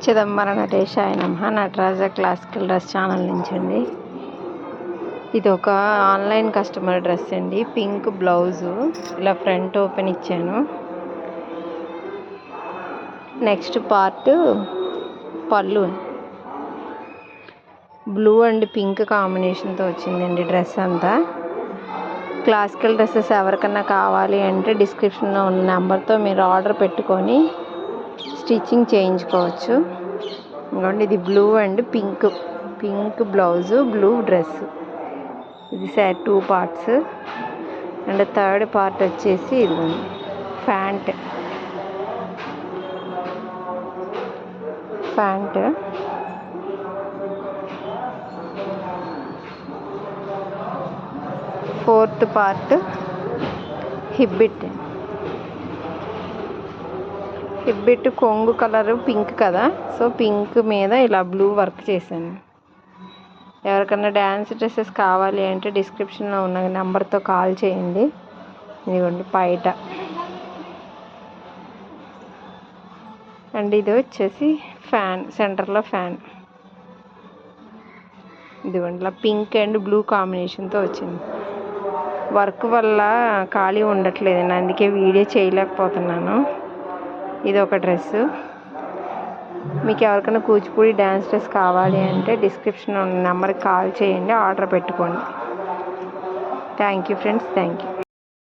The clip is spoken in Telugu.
చిదంబర నటేశాయ నమః. నటరాజ క్లాసికల్ డ్రెస్ ఛానల్ నుంచి అండి. ఇది ఒక ఆన్లైన్ కస్టమర్ డ్రెస్ అండి. పింక్ బ్లౌజు, ఇలా ఫ్రంట్ ఓపెన్ ఇచ్చాను. నెక్స్ట్ పార్ట్ పళ్ళు బ్లూ అండ్ పింక్ కాంబినేషన్తో వచ్చిందండి డ్రెస్ అంతా. క్లాసికల్ డ్రెస్సెస్ ఎవరికన్నా కావాలి అంటే డిస్క్రిప్షన్లో ఉన్న నెంబర్తో మీరు ఆర్డర్ పెట్టుకొని స్టిచ్చింగ్ చేయించుకోవచ్చు. ఇంకోండి ఇది blue and pink blouse, blue dress. ఇది set 2 parts. And third part వచ్చేసి ఇది ప్యాంట్. ఫోర్త్ పార్ట్ హిబ్బిట్ కొంగు కలరు పింక్ కదా, సో పింక్ మీద ఇలా బ్లూ వర్క్ చేశాను. ఎవరికన్నా డ్యాన్స్ డ్రెస్సెస్ కావాలి అంటే డిస్క్రిప్షన్లో ఉన్న నెంబర్తో కాల్ చేయండి. ఇదిగోండి పైట. అండ్ ఇది వచ్చేసి ఫ్యాన్, సెంటర్లో ఫ్యాన్. ఇదిగోండి ఇలా పింక్ అండ్ బ్లూ కాంబినేషన్తో వచ్చింది. వర్క్ వల్ల ఖాళీ ఉండట్లేదండి, అందుకే వీడియో చేయలేకపోతున్నాను. ఇది ఒక డ్రెస్సు. మీకు ఎవరికైనా కూచిపూడి డ్యాన్స్ డ్రెస్ కావాలి అంటే డిస్క్రిప్షన్లో ఉన్న నెంబర్కి కాల్ చేయండి, ఆర్డర్ పెట్టుకోండి. Thank you friends, thank you.